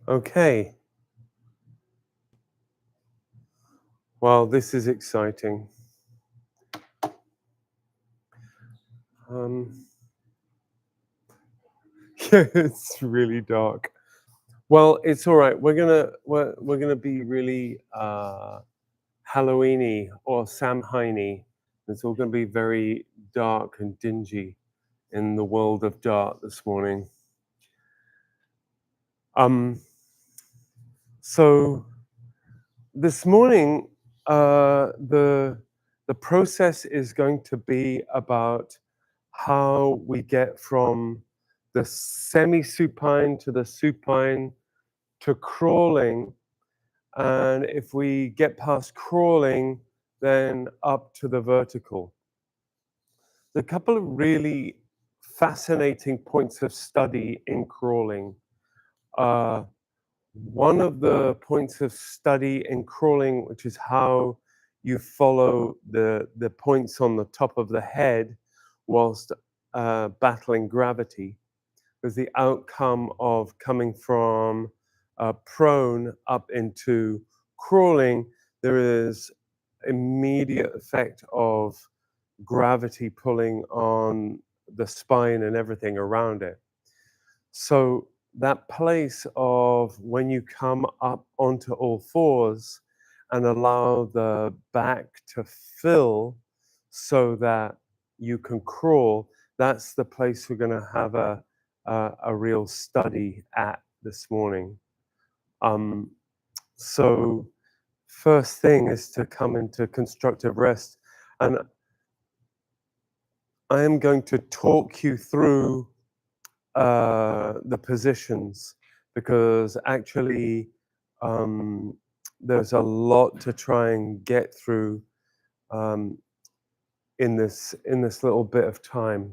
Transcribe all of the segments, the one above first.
Okay, well, this is exciting. Um, yeah, it's really dark. Well, it's all right. We're gonna be really Halloweeny or Samhainy. It's all gonna be very dark and dingy in the world of Dart this morning. Um, so this morning, the process is going to be about how we get from the semi-supine to the supine to crawling, and if we get past crawling, then up to the vertical. A couple of really fascinating points of study in crawling. Uh, One of the points of study in crawling, which is how you follow the points on the top of the head whilst battling gravity, is the outcome of coming from prone up into crawling. There is immediate effect of gravity pulling on the spine and everything around it. So that place of when you come up onto all fours and allow the back to fill so that you can crawl, that's the place we're going to have a real study at this morning. Um, so first thing is to come into constructive rest, and I am going to talk you through the positions, because actually um, there's a lot to try and get through um, in this little bit of time.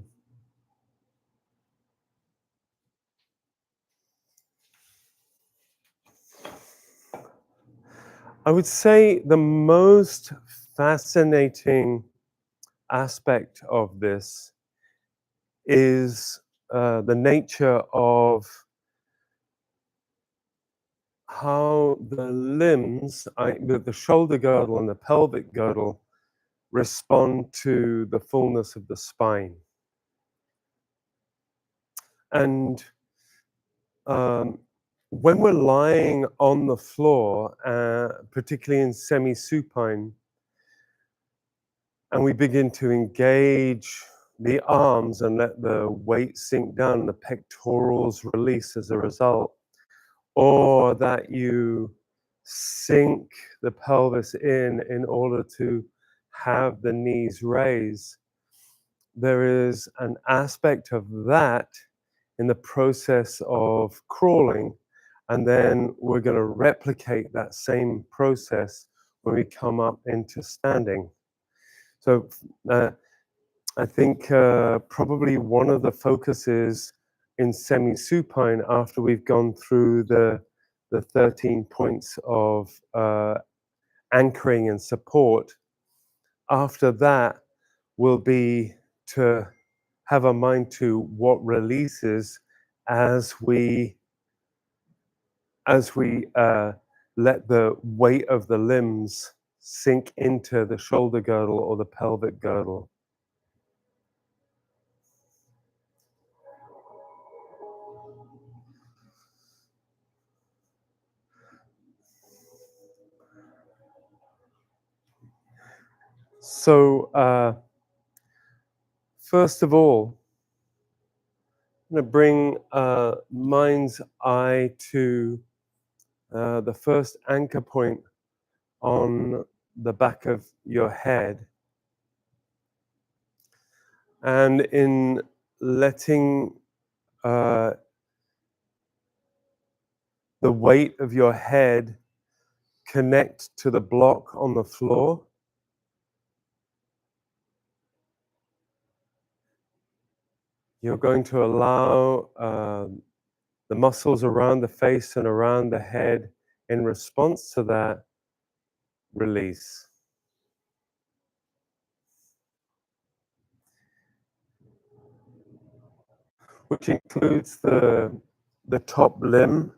I would say the most fascinating aspect of this is the nature of how the limbs, the shoulder girdle and the pelvic girdle, respond to the fullness of the spine. And um, when we're lying on the floor, particularly in semi-supine, and we begin to engage the arms and let the weight sink down, the pectorals release as a result, or that you sink the pelvis in order to have the knees raise, there is an aspect of that in the process of crawling, and then we're going to replicate that same process when we come up into standing. So I think probably one of the focuses in semi-supine, after we've gone through the 13 points of anchoring and support, after that will be to have a mind to what releases as we let the weight of the limbs sink into the shoulder girdle or the pelvic girdle. So first of all, I'm going to bring mind's eye to the first anchor point on the back of your head. And in letting the weight of your head connect to the block on the floor, you're going to allow the muscles around the face and around the head, in response to that, release. Which includes the top limb,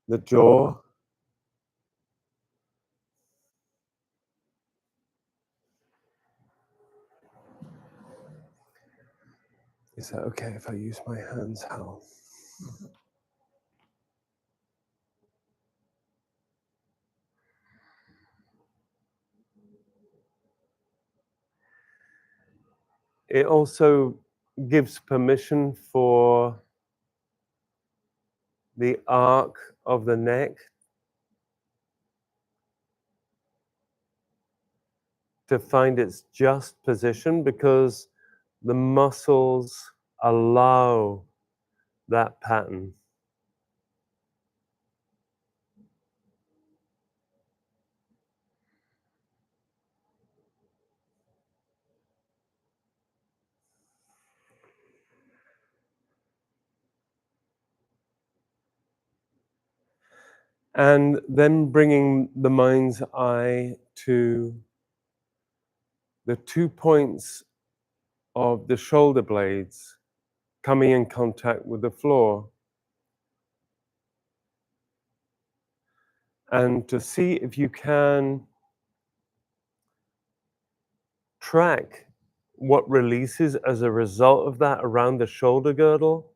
the jaw. Is that okay if I use my hands, Hal? It also gives permission for the arc of the neck to find its just position, because the muscles allow that pattern. And then bringing the mind's eye to the 2 points of the shoulder blades coming in contact with the floor, and to see if you can track what releases as a result of that around the shoulder girdle,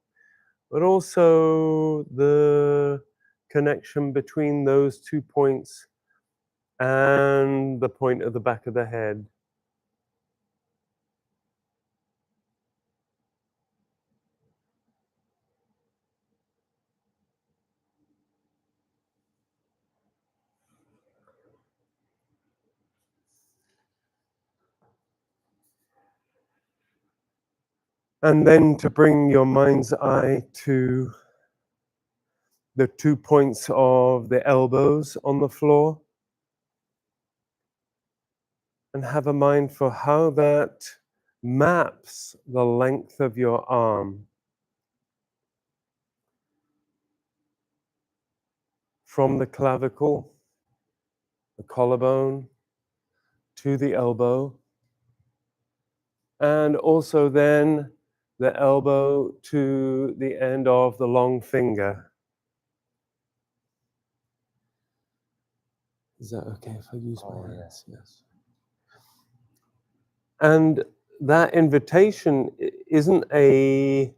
but also the connection between those 2 points and the point of the back of the head. And then to bring your mind's eye to the 2 points of the elbows on the floor, and have a mind for how that maps the length of your arm from the clavicle, the collarbone, to the elbow, and also then the elbow to the end of the long finger. Is that okay if I use my hands? Yes. And that invitation isn't a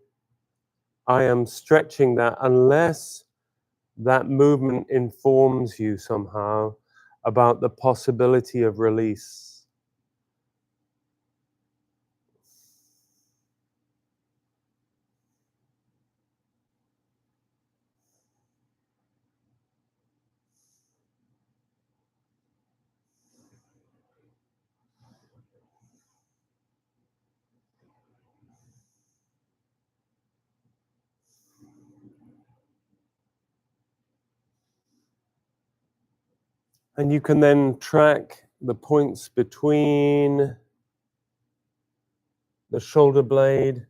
I am stretching that, unless that movement informs you somehow about the possibility of release. And you can then track the points between the shoulder blade,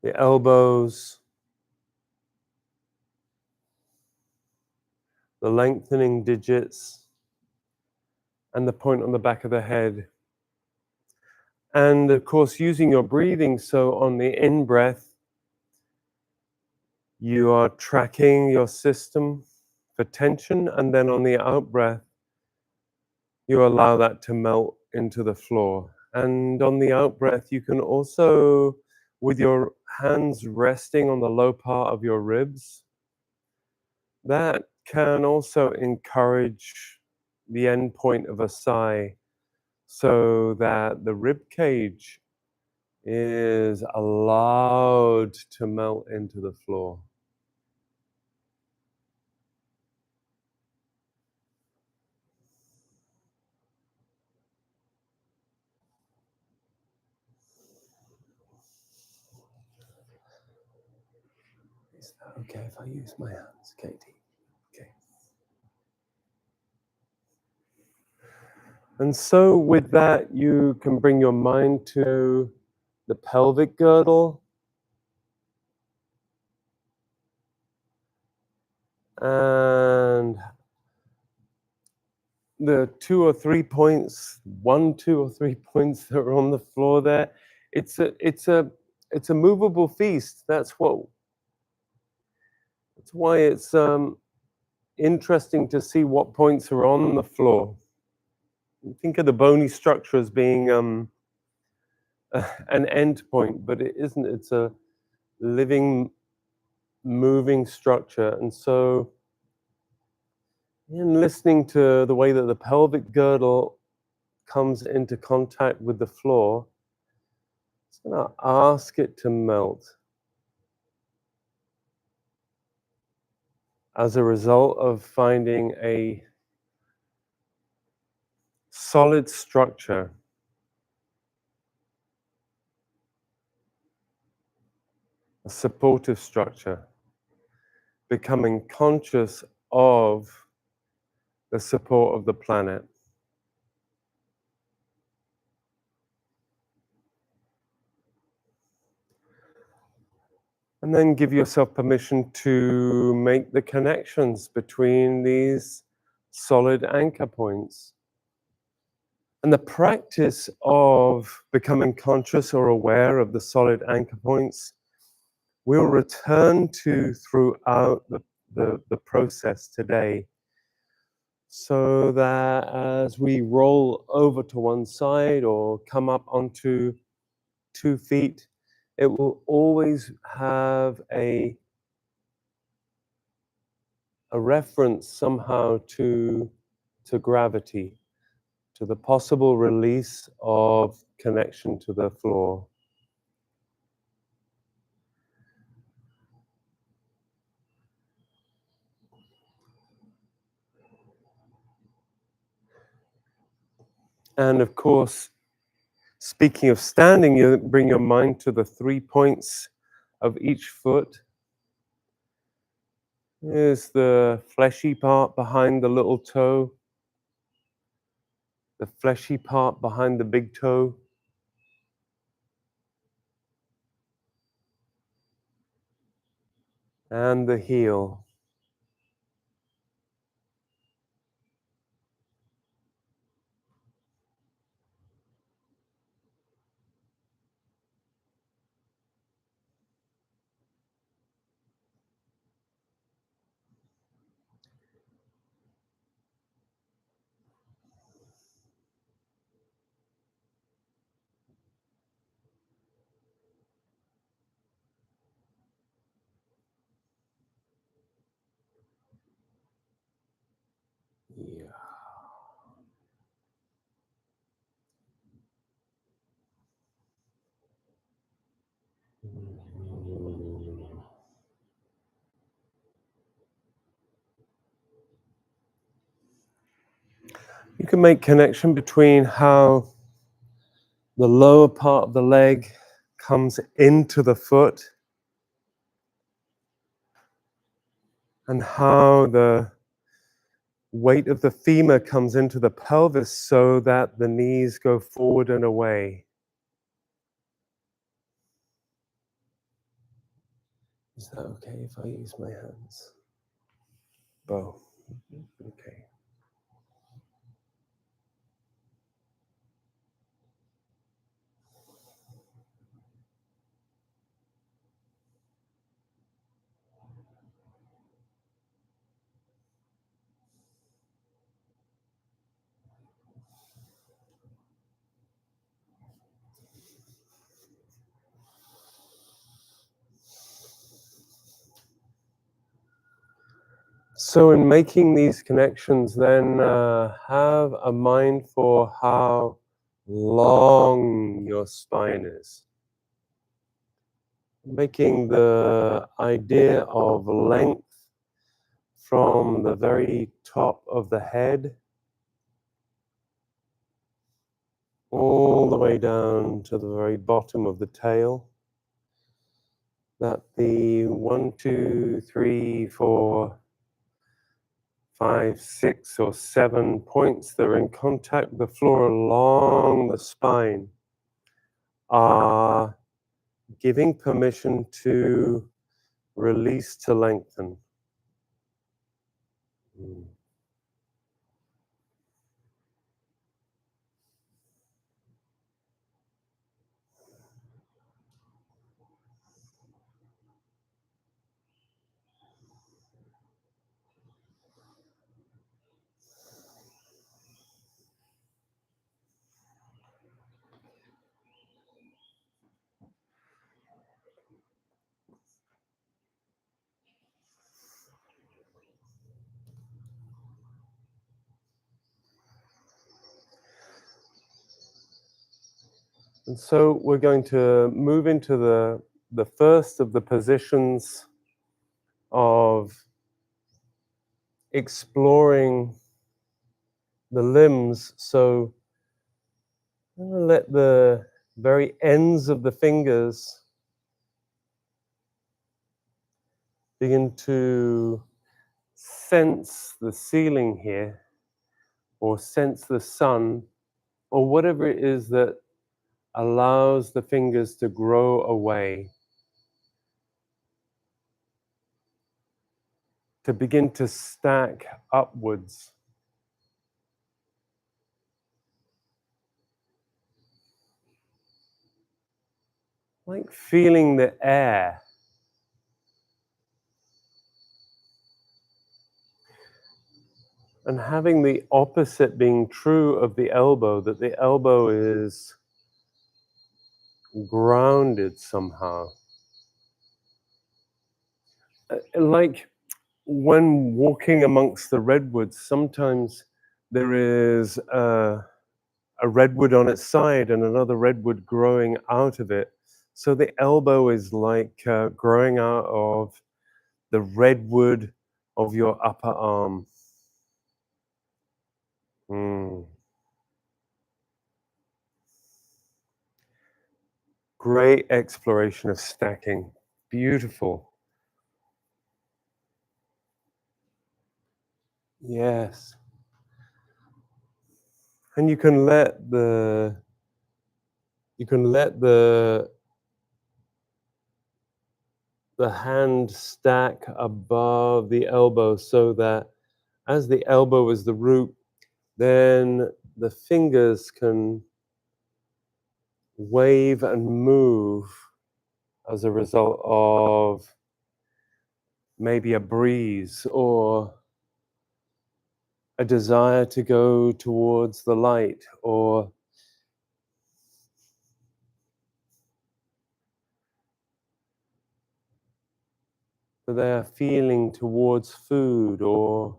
the elbows, the lengthening digits, and the point on the back of the head. And of course, using your breathing, so on the in breath, you are tracking your system for tension, and then on the out breath, you allow that to melt into the floor. And on the out breath, you can also, with your hands resting on the low part of your ribs, that can also encourage the end point of a sigh, so that the rib cage is allowed to melt into the floor. Is that okay if I use my hands, Katie? Okay. And so with that, you can bring your mind to the pelvic girdle, and the 2 or 3 points, 1, 2 or 3 points that are on the floor there. It's a it's a movable feast. That's why it's interesting to see what points are on the floor. Think of the bony structure as being an end point, but it isn't. It's a living, moving structure. And so, in listening to the way that the pelvic girdle comes into contact with the floor, it's going to ask it to melt. As a result of finding a solid structure, a supportive structure, becoming conscious of the support of the planet. And then give yourself permission to make the connections between these solid anchor points. And the practice of becoming conscious or aware of the solid anchor points we'll return to throughout the process today, so that as we roll over to one side or come up onto 2 feet, it will always have a reference somehow to gravity, to the possible release of connection to the floor. And of course, speaking of standing, you bring your mind to the 3 points of each foot. Here's the fleshy part behind the little toe, the fleshy part behind the big toe, and the heel. Yeah. You can make connection between how the lower part of the leg comes into the foot and how the weight of the femur comes into the pelvis so that the knees go forward and away. Is that okay if I use my hands? Both. Okay. So in making these connections, then have a mind for how long your spine is. Making the idea of length from the very top of the head all the way down to the very bottom of the tail. That the 1, 2, 3, 4, 5, 6, or 7 points that are in contact with the floor along the spine are giving permission to release, to lengthen. And so we're going to move into the first of the positions of exploring the limbs. So I'm going to let the very ends of the fingers begin to sense the ceiling here, or sense the sun, or whatever it is that allows the fingers to grow away, to begin to stack upwards. Like feeling the air. And having the opposite being true of the elbow, that the elbow is grounded somehow. Like when walking amongst the redwoods, sometimes there is a redwood on its side and another redwood growing out of it. So the elbow is like growing out of the redwood of your upper arm. Mm. Great exploration of stacking. Beautiful. Yes. And you can let the hand stack above the elbow, so that as the elbow is the root, then the fingers can wave and move as a result of maybe a breeze or a desire to go towards the light, or they are feeling towards food, or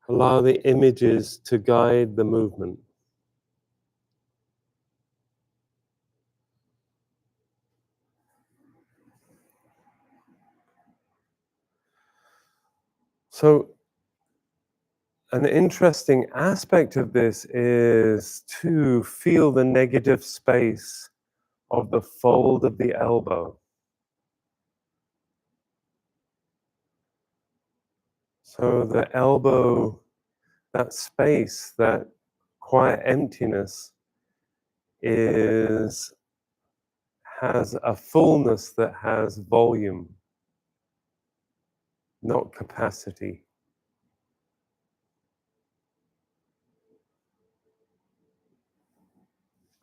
allow the images to guide the movement. So an interesting aspect of this is to feel the negative space of the fold of the elbow. So the elbow, that space, that quiet emptiness has a fullness that has volume, not capacity.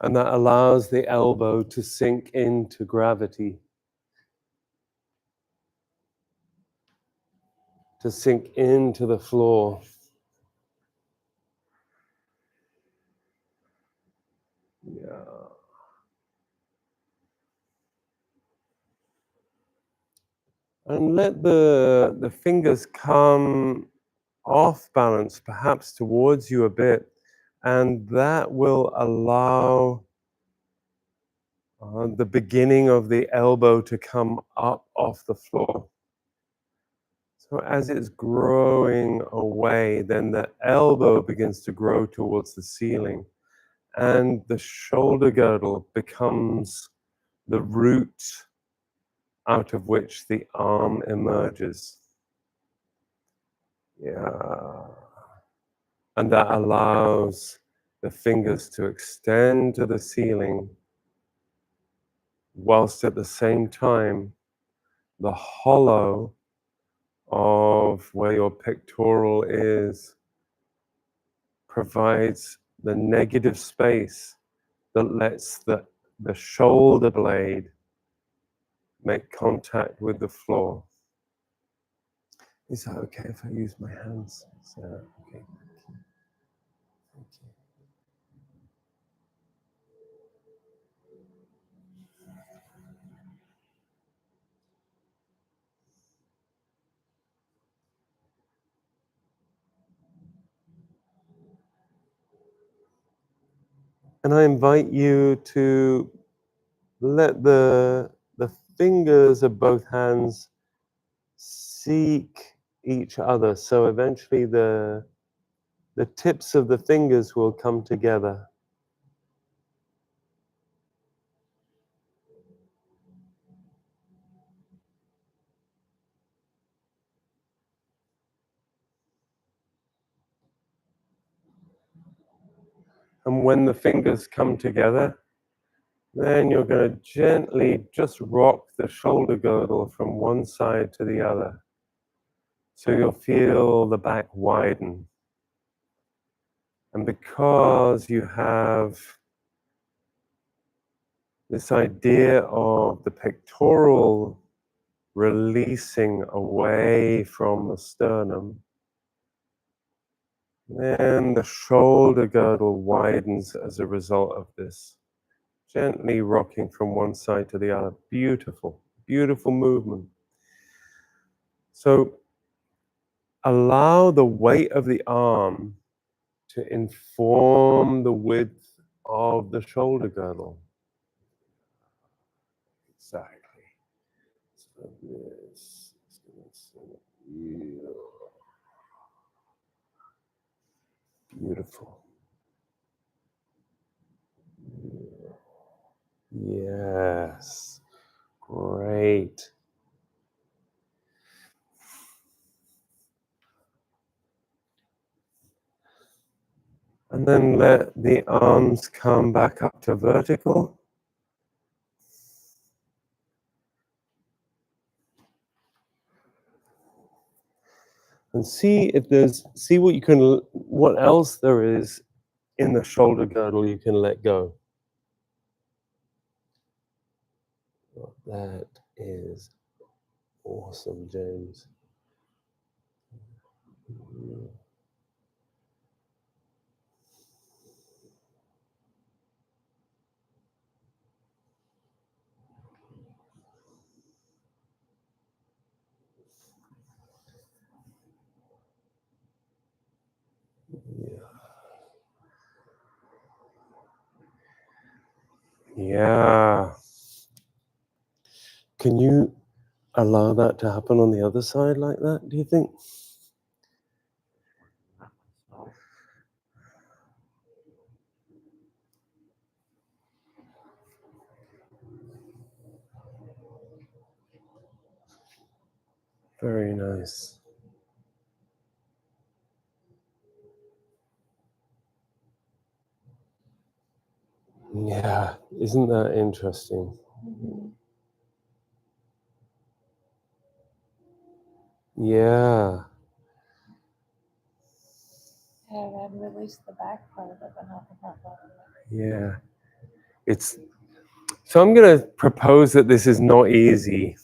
And that allows the elbow to sink into gravity, to sink into the floor. Yeah. And let the fingers come off balance, perhaps towards you a bit, and that will allow the beginning of the elbow to come up off the floor. So as it's growing away, then the elbow begins to grow towards the ceiling, and the shoulder girdle becomes the root out of which the arm emerges. Yeah. And that allows the fingers to extend to the ceiling, whilst at the same time, the hollow of where your pectoral is provides the negative space that lets the shoulder blade make contact with the floor. Is that okay if I use my hands? So, okay, thank you. And I invite you to let the fingers of both hands seek each other. So eventually the tips of the fingers will come together. And when the fingers come together, then you're going to gently just rock the shoulder girdle from one side to the other. So you'll feel the back widen. And because you have this idea of the pectoral releasing away from the sternum, then the shoulder girdle widens as a result of this. Gently rocking from one side to the other. Beautiful, beautiful movement. So allow the weight of the arm to inform the width of the shoulder girdle. Exactly. So this is going to beautiful. Yes. Great. And then let the arms come back up to vertical. And see what else there is in the shoulder girdle you can let go. That is awesome, James. Yeah. Can you allow that to happen on the other side like that, do you think? Very nice. Yeah, isn't that interesting? Yeah. And then release the back part of it, but not the front part of it. Yeah. So I'm going to propose that this is not easy.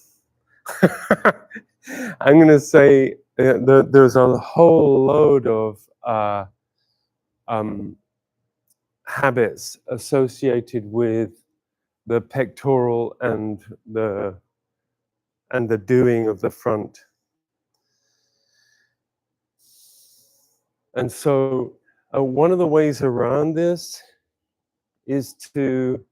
I'm going to say there's a whole load of habits associated with the pectoral and the doing of the front. And so one of the ways around this is to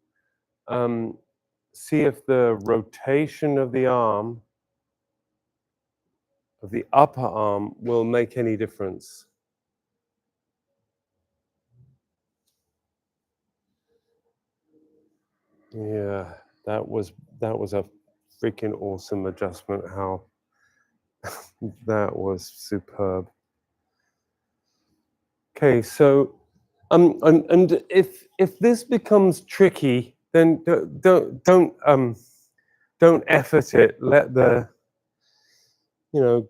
see if the rotation of the arm, of the upper arm, will make any difference. Yeah, that was a freaking awesome adjustment. How that was superb. Okay, so and if this becomes tricky, then don't effort it. Let the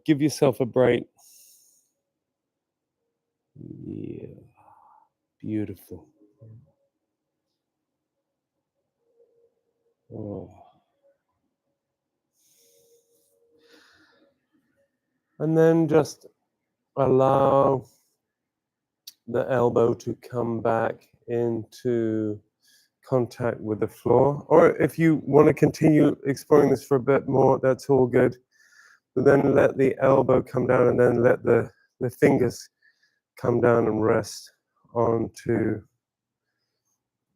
give yourself a break. Yeah, beautiful. Oh. And then just allow the elbow to come back into contact with the floor. Or if you want to continue exploring this for a bit more, that's all good. But then let the elbow come down and then let the fingers come down and rest onto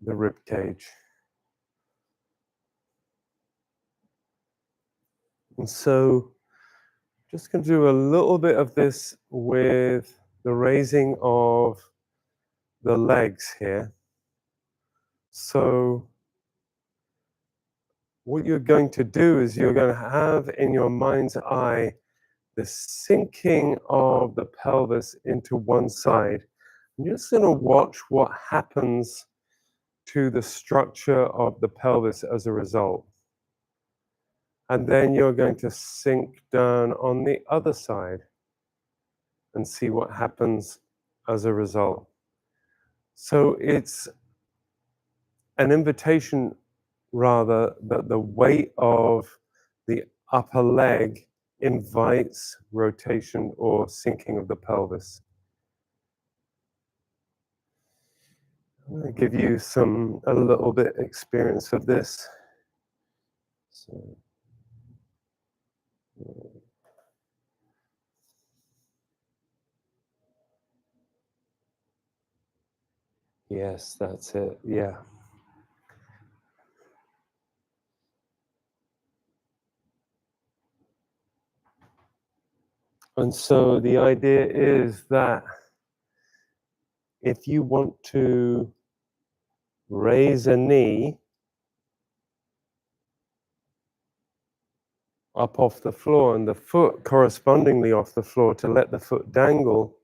the rib cage. And so just going to do a little bit of this with the raising of the legs here. So what you're going to do is you're going to have in your mind's eye the sinking of the pelvis into one side. You're just going to watch what happens to the structure of the pelvis as a result. And then you're going to sink down on the other side and see what happens as a result. So it's an invitation, rather, that the weight of the upper leg invites rotation or sinking of the pelvis. I'm going to give you a little bit experience of this. So, yes, that's it. Yeah. And so the idea is that if you want to raise a knee up off the floor and the foot correspondingly off the floor to let the foot dangle,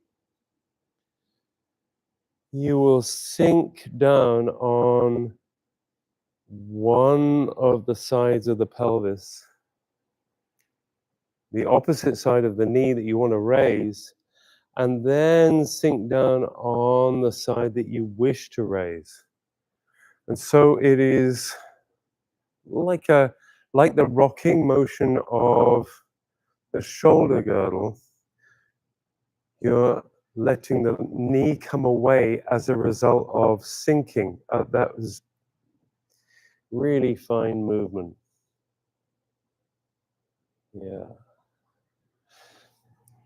you will sink down on one of the sides of the pelvis, the opposite side of the knee that you want to raise, and then sink down on the side that you wish to raise. And so it is like the rocking motion of the shoulder girdle. You're letting the knee come away as a result of sinking. That was really fine movement. Yeah.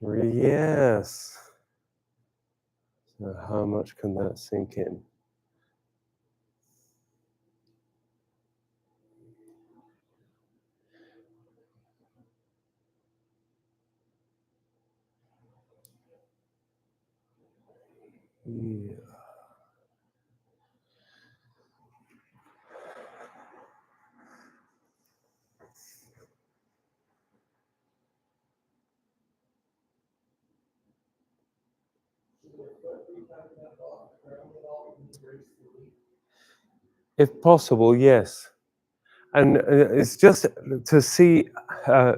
Yes. So how much can that sink in? Yeah. If possible, yes. And it's just to see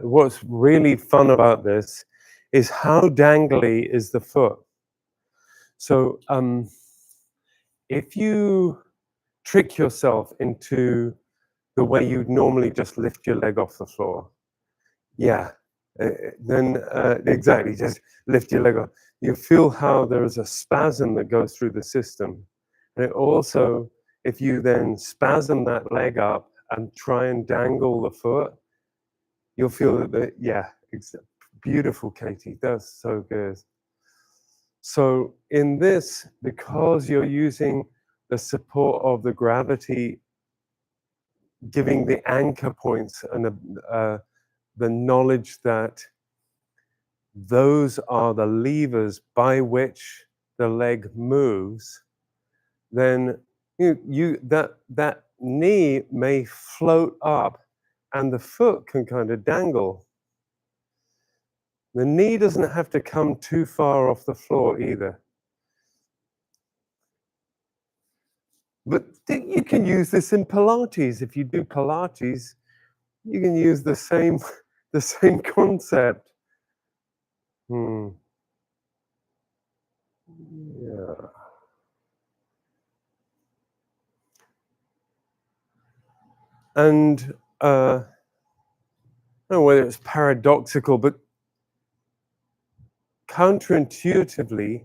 what's really fun about this is how dangly is the foot. So if you trick yourself into the way you'd normally just lift your leg off the floor, yeah, then exactly, just lift your leg off. You feel how there is a spasm that goes through the system. And it also, if you then spasm that leg up and try and dangle the foot, you'll feel that, yeah, it's beautiful, Katie. That's so good. So in this, because you're using the support of the gravity, giving the anchor points and the knowledge that those are the levers by which the leg moves, then that knee may float up and the foot can kind of dangle. The knee doesn't have to come too far off the floor either. But you can use this in Pilates. If you do Pilates, you can use the same concept. Yeah. And I don't know whether it's paradoxical, but counterintuitively,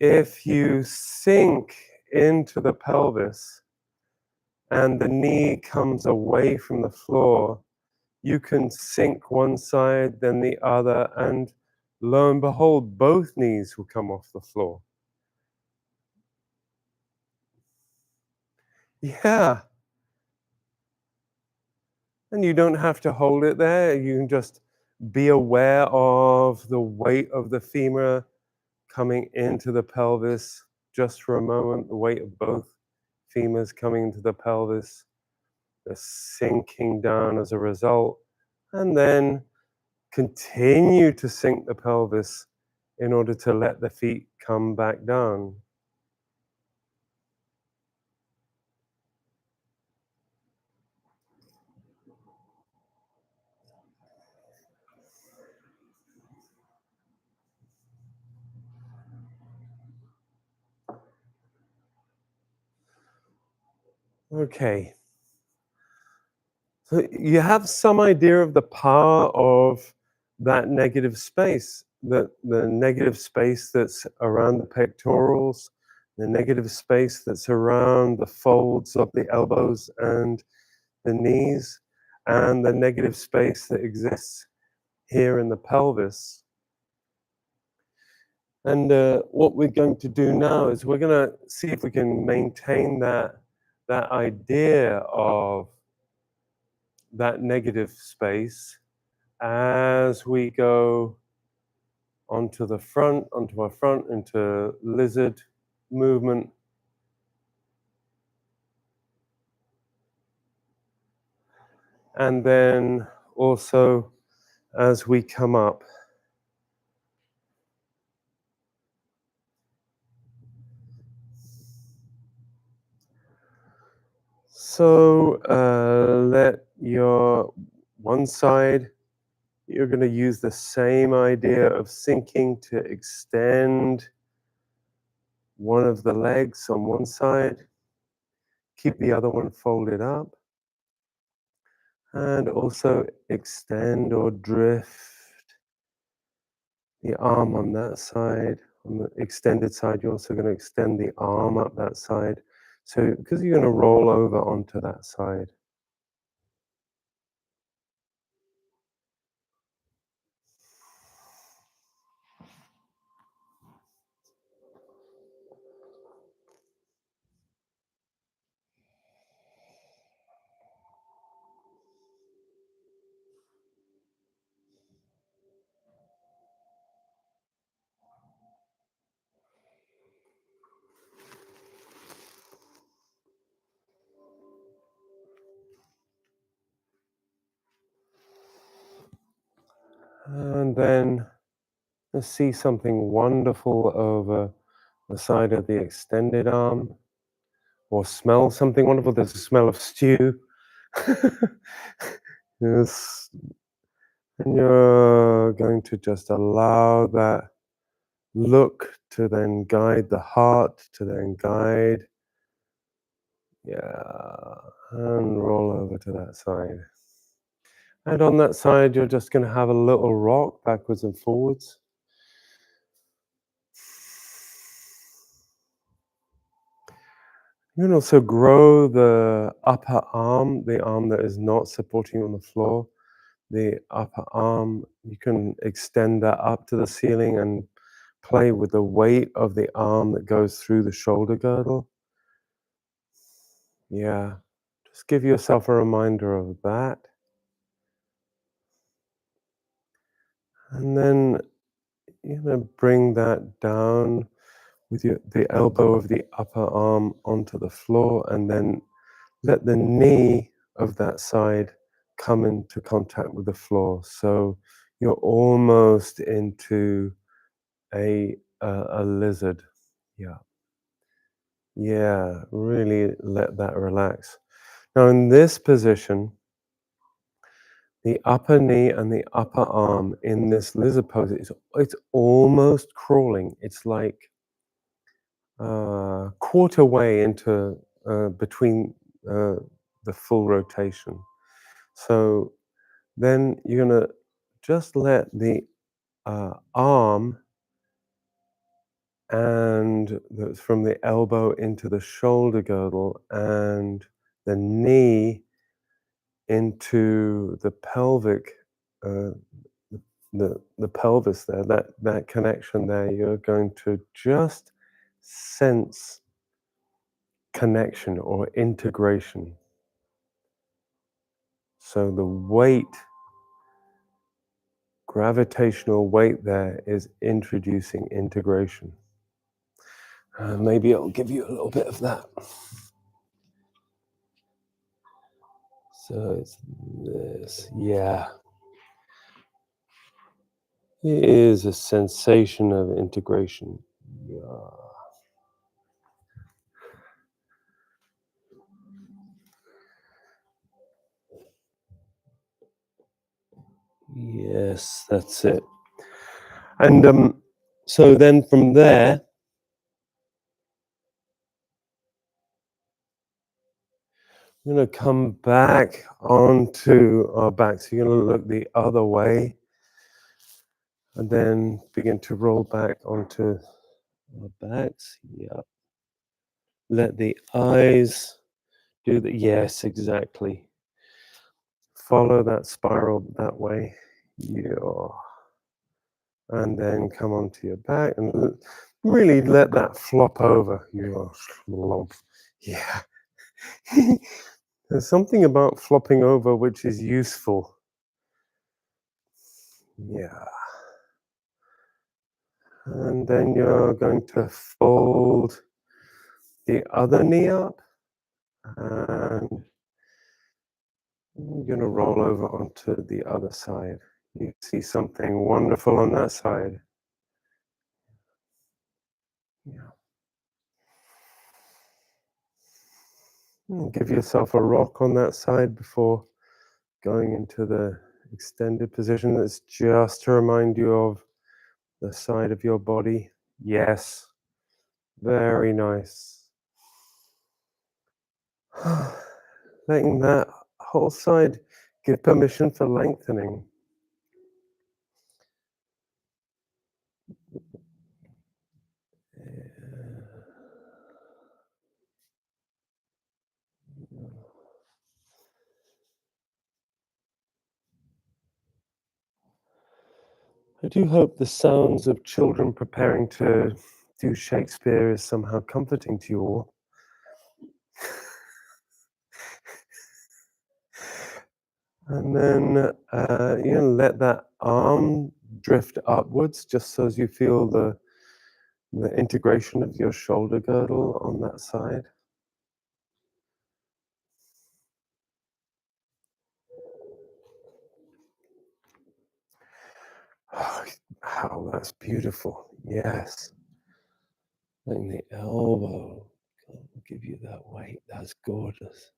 if you sink into the pelvis and the knee comes away from the floor, you can sink one side, then the other, and lo and behold, both knees will come off the floor. Yeah. And you don't have to hold it there. You can just be aware of the weight of the femur coming into the pelvis just for a moment, the weight of both femurs coming into the pelvis, the sinking down as a result, and then continue to sink the pelvis in order to let the feet come back down. Okay, so you have some idea of the power of that negative space, the negative space that's around the pectorals, the negative space that's around the folds of the elbows and the knees, and the negative space that exists here in the pelvis. And what we're going to do now is we're going to see if we can maintain that idea of that negative space as we go onto our front, into lizard movement. And then also as we come up. So let your one side, you're going to use the same idea of sinking to extend one of the legs on one side, keep the other one folded up, and also extend or drift the arm on that side. On the extended side, you're also going to extend the arm up that side. So, because you're going to roll over onto that side. And then let's see something wonderful over the side of the extended arm, or smell something wonderful. There's a smell of stew. Yes. And you're going to just allow that look to then guide the heart, to then guide, yeah, and roll over to that side. And on that side, you're just going to have a little rock backwards and forwards. You can also grow the upper arm, the arm that is not supporting you on the floor. The upper arm, you can extend that up to the ceiling and play with the weight of the arm that goes through the shoulder girdle. Yeah, just give yourself a reminder of that. And then you're going to bring that down with the elbow of the upper arm onto the floor, and then let the knee of that side come into contact with the floor. So you're almost into a lizard. Yeah. Yeah, really let that relax. Now in this position, the upper knee and the upper arm in this lizard pose, it's almost crawling. It's like quarter way into between the full rotation. So then you're gonna just let the arm and from the elbow into the shoulder girdle and the knee into the pelvic, uh, the pelvis there, that connection there, you're going to just sense connection or integration. So the weight, gravitational weight there is introducing integration. Maybe I'll give you a little bit of that. So it's this, yeah. It is a sensation of integration. Yeah. Yes, that's it. And so then from there, we're going to come back onto our back. So you're going to look the other way and then begin to roll back onto our backs. Yeah. Let the eyes do the, yes, exactly. Follow that spiral that way. Yeah. And then come onto your back and really let that flop over. Your slump. Yeah. There's something about flopping over which is useful. Yeah. And then you're going to fold the other knee up and you're going to roll over onto the other side. You see something wonderful on that side. Yeah. Give yourself a rock on that side before going into the extended position. That's just to remind you of the side of your body. Yes, very nice. Letting that whole side give permission for lengthening. I do hope the sounds of children preparing to do Shakespeare is somehow comforting to you all. And then let that arm drift upwards just so as you feel the integration of your shoulder girdle on that side. Oh, wow, that's beautiful. Yes. Letting the elbow give you that weight. That's gorgeous.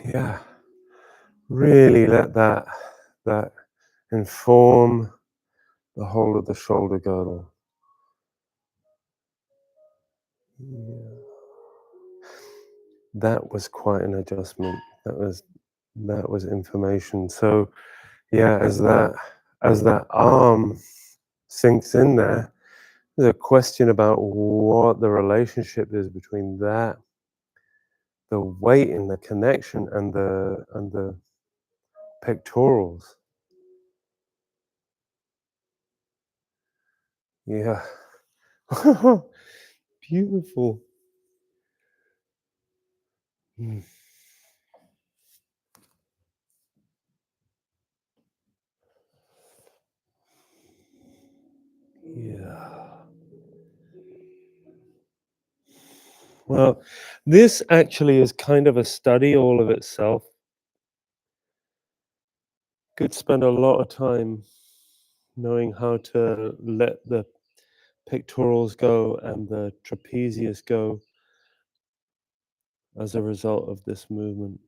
Yeah. Really let that inform the whole of the shoulder girdle. Yeah. That was quite an adjustment. That was information. So yeah, as that arm sinks in there, there's a question about what the relationship is between that, the weight and the connection and the pectorals. Yeah. Beautiful. Mm. Yeah. Well, this actually is kind of a study all of itself. Could spend a lot of time knowing how to let the pectorals go and the trapezius go as a result of this movement.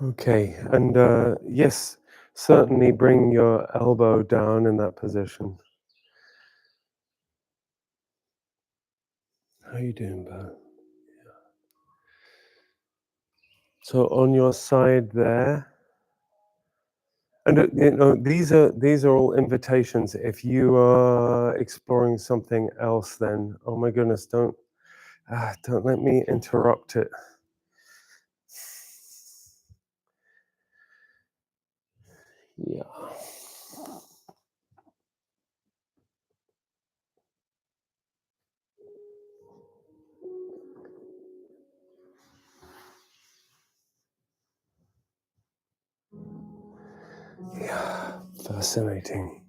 Okay, and yes, certainly bring your elbow down in that position. How you doing, Bo? So on your side there, and these are all invitations. If you are exploring something else, then oh my goodness, don't let me interrupt it. Yeah. Yeah, fascinating.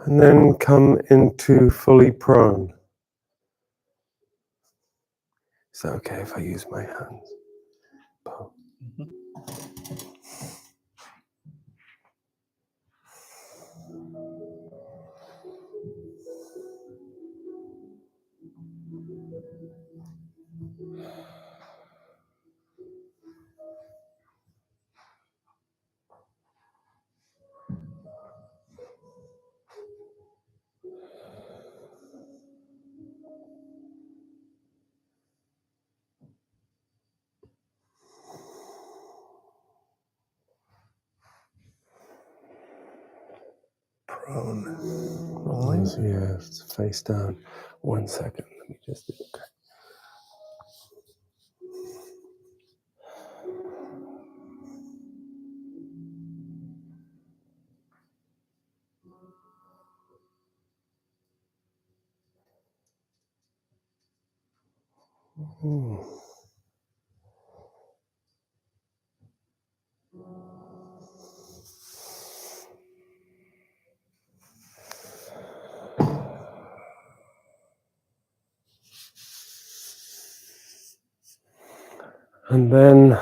And then come into fully prone. Is that okay if I use my hands? Mhm. Prone. Rolling. Yeah, it's face down. 1 second. Let me just do it. And then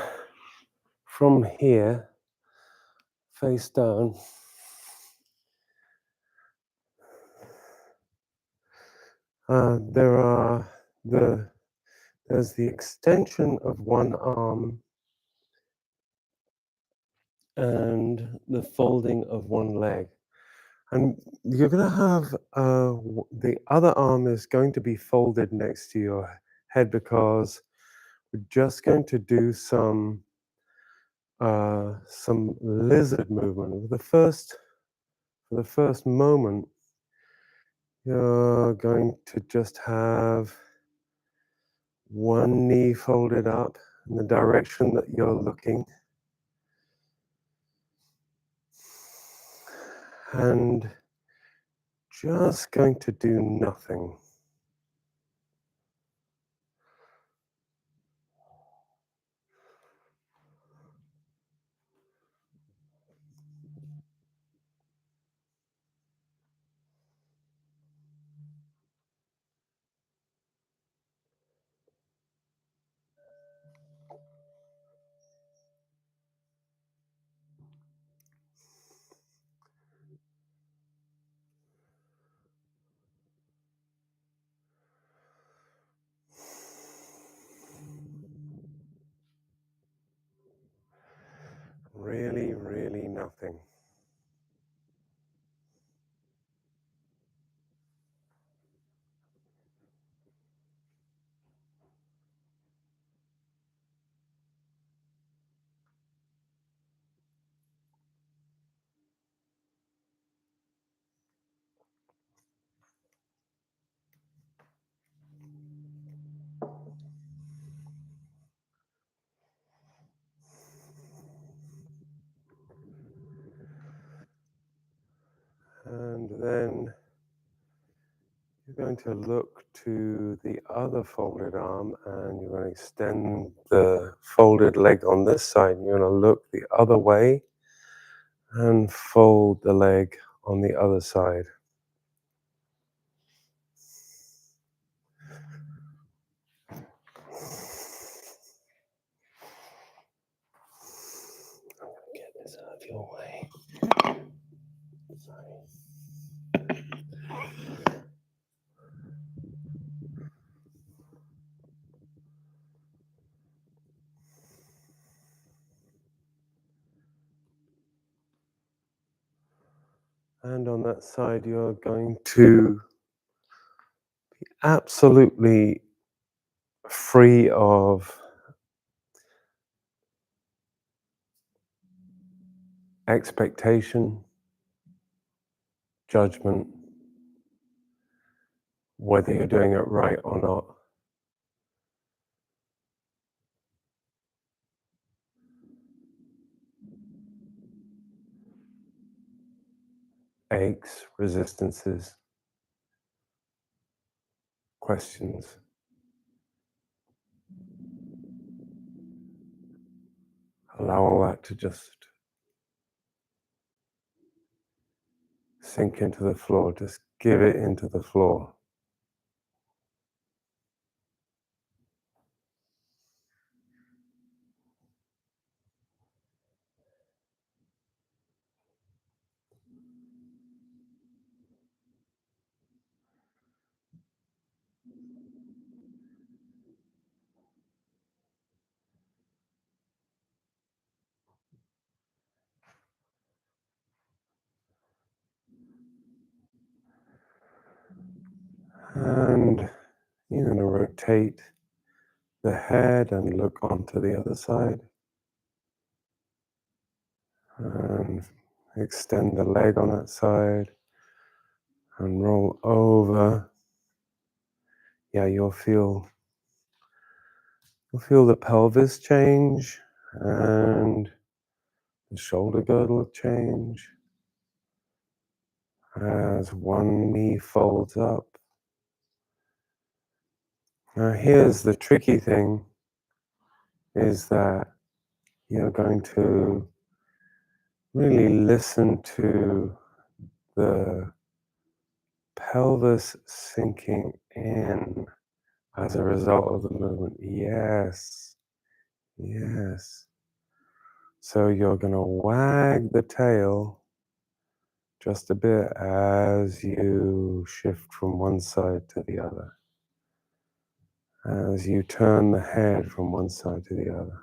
from here, face down, there's the extension of one arm and the folding of one leg. And you're going to have the other arm is going to be folded next to your head because we're just going to do some lizard movement. For the first moment, you're going to just have one knee folded up in the direction that you're looking, and just going to do nothing. Really, really nothing. And then you're going to look to the other folded arm and you're going to extend the folded leg on this side. You're going to look the other way and fold the leg on the other side. I'm going to get this out of your way. Sorry. And on that side, you're going to be absolutely free of expectation, judgment, whether you're doing it right or not. Aches, resistances, questions. Allow all that to just sink into the floor. Just give it into the floor. And you're going to rotate the head and look onto the other side. And extend the leg on that side and roll over. Yeah, you'll feel the pelvis change and the shoulder girdle change as one knee folds up. Now here's the tricky thing, is that you're going to really listen to the pelvis sinking in as a result of the movement. Yes, yes. So you're going to wag the tail just a bit as you shift from one side to the other, as you turn the head from one side to the other.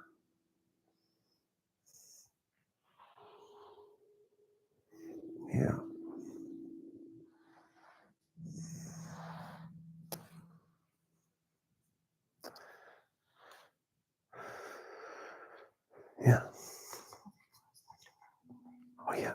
Yeah. Yeah. Oh, yeah.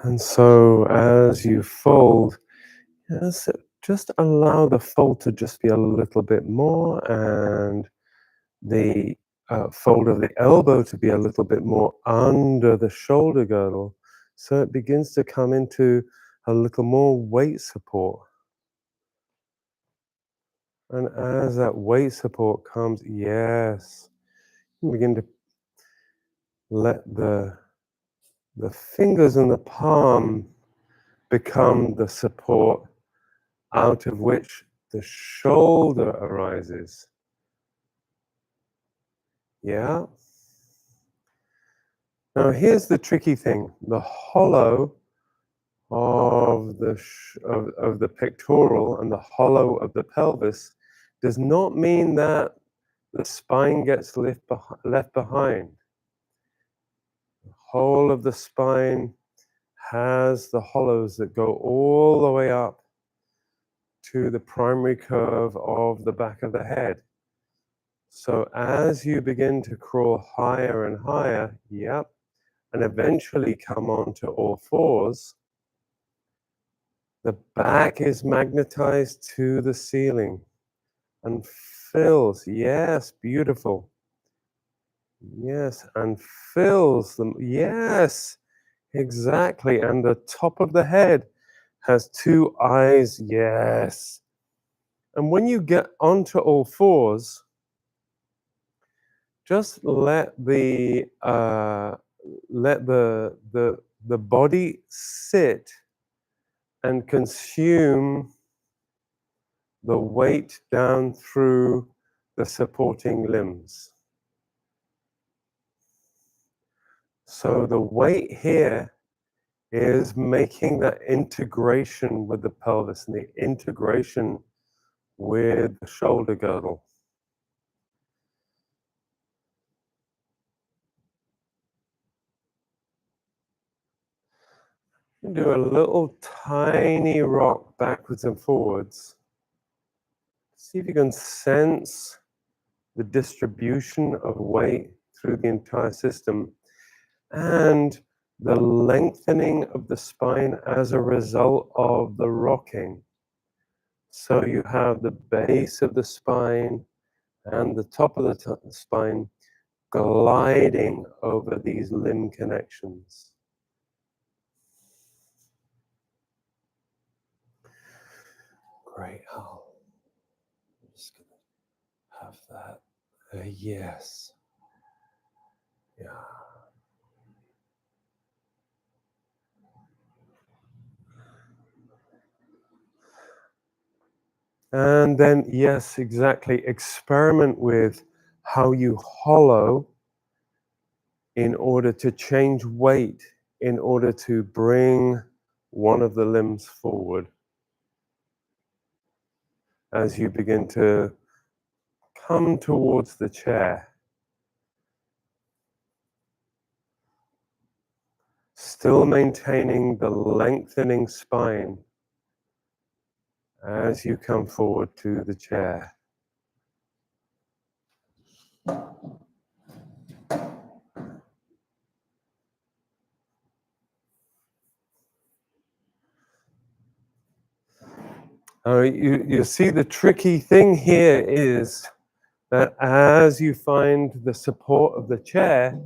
And so as you fold, just allow the fold to just be a little bit more, and the fold of the elbow to be a little bit more under the shoulder girdle, so it begins to come into a little more weight support. And as that weight support comes, yes, you begin to let the fingers and the palm become the support out of which the shoulder arises. Yeah? Now here's the tricky thing. The hollow of the pectoral and the hollow of the pelvis does not mean that the spine gets left behind. The whole of the spine has the hollows that go all the way up to the primary curve of the back of the head. So as you begin to crawl higher and higher, yep, and eventually come onto all fours, the back is magnetized to the ceiling and fills, yes, beautiful. Yes, and fills them, yes, exactly. And the top of the head has two eyes, yes. And when you get onto all fours, just let the body sit and consume the weight down through the supporting limbs. So the weight here is making that integration with the pelvis and the integration with the shoulder girdle. Do a little tiny rock backwards and forwards. See if you can sense the distribution of weight through the entire system and the lengthening of the spine as a result of the rocking. So you have the base of the spine and the top of the spine gliding over these limb connections. Great. Oh, I'm just going to have that. Yes. Yeah. And then, yes, exactly. Experiment with how you hollow in order to change weight, in order to bring one of the limbs forward as you begin to come towards the chair. Still maintaining the lengthening spine as you come forward to the chair. You see, the tricky thing here is that as you find the support of the chair,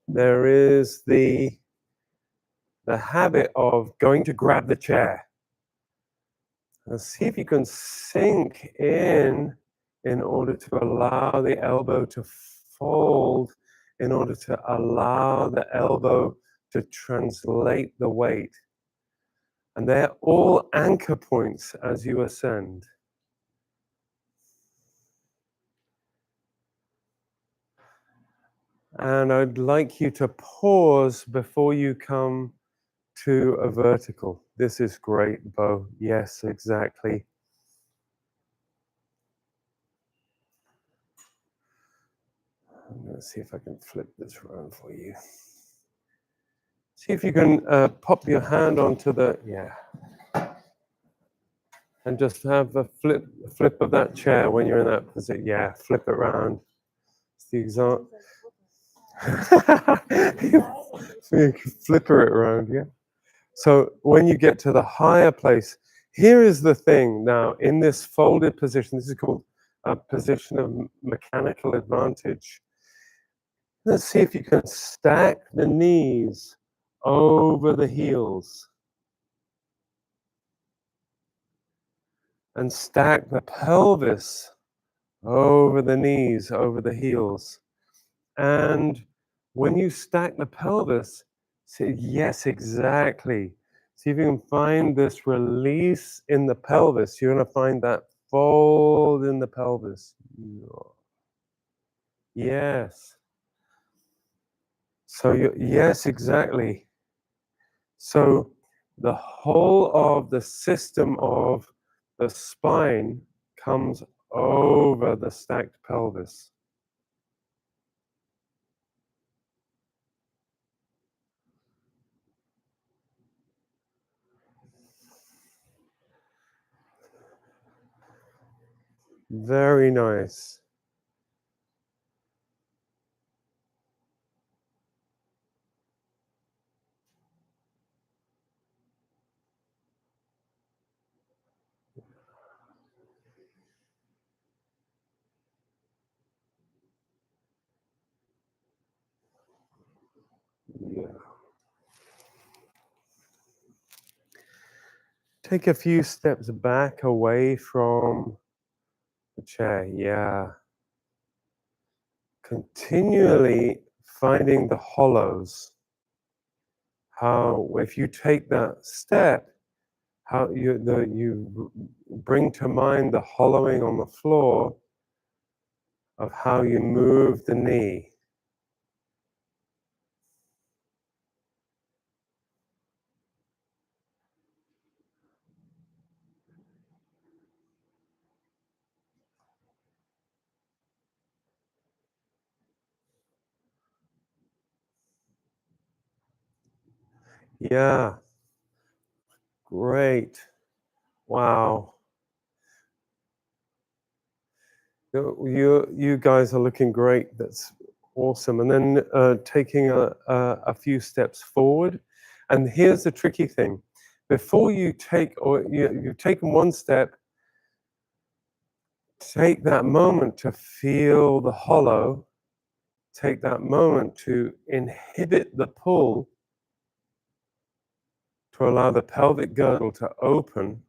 there is the habit of going to grab the chair. And see if you can sink in order to allow the elbow to fold, in order to allow the elbow to translate the weight. And they're all anchor points as you ascend. And I'd like you to pause before you come to a vertical. This is great, Bo. Yes, exactly. Let's see if I can flip this around for you. See if you can pop your hand onto the, and just have the flip of that chair when you're in that position. Yeah, flip it around. It's the example. So you can flipper it around, yeah. So when you get to the higher place, here is the thing now, in this folded position, this is called a position of mechanical advantage. Let's see if you can stack the knees over the heels and stack the pelvis over the knees, over the heels. And when you stack the pelvis, say, yes, exactly. See if you can find this release in the pelvis. You're going to find that fold in the pelvis. Yes. So, yes, exactly. So, the whole of the system of the spine comes over the stacked pelvis. Very nice. Yeah. Take a few steps back away from the chair. Yeah. Continually finding the hollows. How, if you take that step, how you bring to mind the hollowing on the floor of how you move the knee. Yeah. Great. Wow. You guys are looking great. That's awesome. And then taking a few steps forward. And here's the tricky thing. Before you take, or you've taken one step, take that moment to feel the hollow. Take that moment to inhibit the pull, to allow the pelvic girdle to open.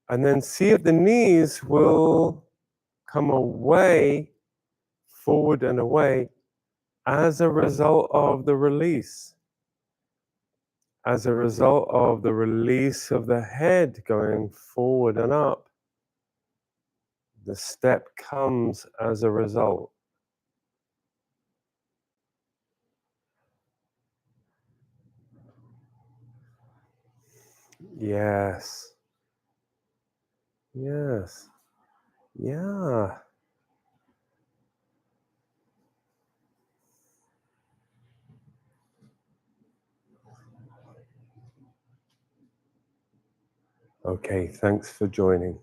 And then see if the knees will come away, forward and away, as a result of the release. As a result of the release of the head going forward and up. The step comes as a result. Yes. Yes. Yeah. Okay, thanks for joining.